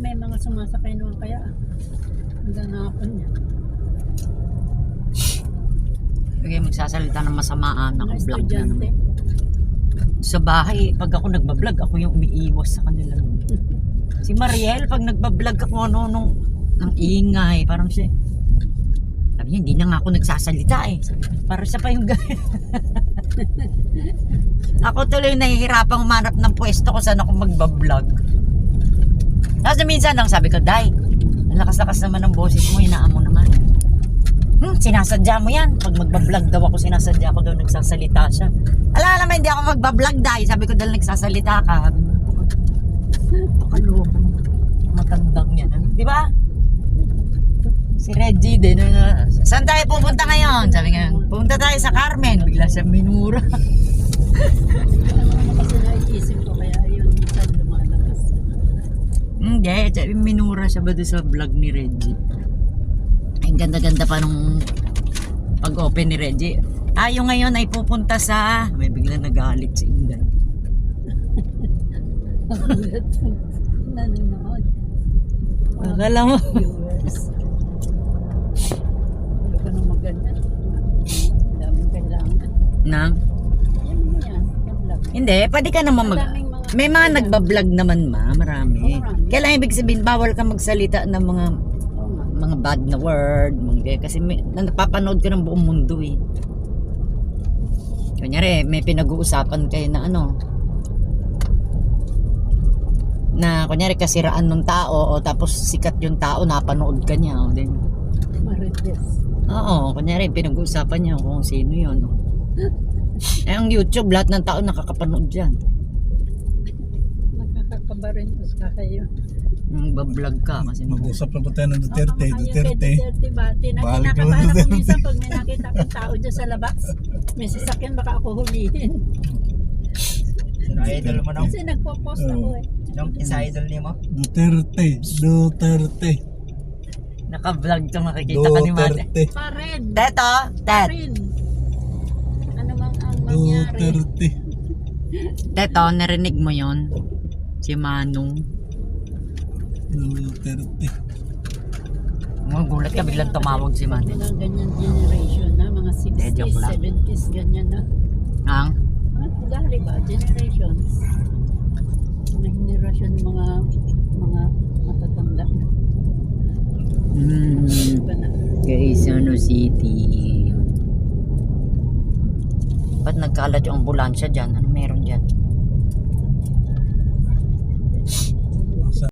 may mga sumasakay naman kaya. Hanggang hapon niya. Kaya magsasalita ng masamaan, Mga naka-vlog na estudyante. naman. Sa bahay, pag ako nagbablog, ako yung umiiwas sa kanila. Si Mariel, pag nagbablog ako, ang ingay, parang siya. Sabi niya, hindi na nga ako nagsasalita eh. Para siya pa yung gaya. Ako tuloy nahihirapang umanap ng pwesto kung saan ako magbablog. Tapos minsan lang sabi ko, Day, ang lakas-lakas naman ng boses mo, hinaan mo naman. Sinasadya mo yan. Pag magbablog daw ako, sinasadya ko daw nagsasalita siya. Ala naman, hindi ako magbablog, Day. Sabi ko dahil nagsasalita ka. Pakaloko. Matandang yan. Di ba? Si Reggie din. Saan tayo pupunta ngayon? Sabi nga, pupunta tayo sa Carmen. Bigla siya minura. Kasi naisip ko kaya yun minsan lumalabas. Hindi, minura siya ba doon sa vlog ni Reggie? Ang ganda-ganda pa nung pag-open ni Reggie. Tayo ngayon ay pupunta sa... May biglang nagalit si Inday. Nanonood. Akala mo. Viewers. Ano ka nung maganda? Daming kailangan. Nang? Yan mo yan. Vlog. Hindi, pwede ka naman May mga nagbablog naman marami. Marami. Kailangan ibig sabihin, bawal ka magsalita ng Oo nga. mga bad na word. Kasi napapanood ka ng buong mundo eh. Kunyari, may pinag-uusapan kayo na na kunyari kasiraan ng tao o tapos sikat yung tao, napanood ka niya. Then, Marites. oo, kunyari pinag-uusapan niya kung sino yun. Eh, ang YouTube, lahat ng tao nakakapanood dyan. Nakakakabarintos ka kayo. Bablog ka kasi Mag-usap na po tayo ng Duterte. Oo, Duterte. Duterte ba? Balik ko Kinakabahan ako Duterte. minsan pag may nakita akong tao dyan sa labas. May sasakyan baka ako hulihin. Sino idol mo no? Kasi nagpo-post ako eh. Yung isa idol niya mo? Duterte. Duterte. naka-vlog to, makikita ka ni Mate. Duterte. Pared. Teto, Tet. Pared. Ano mang ang mangyari? Duterte. Teto, narinig mo yon si Manong. Duterte. Magulat ka, biglang tumawag si Mate. Mga ganyan generation na, mga Hindi, 60s, joke lang. 70s, ganyan na. Ang? Dahil ba? Generations. Mga generation, mga matatanda na. Iba na. Quezon City. Ba't nagkalat yung ambulansya dyan? Ano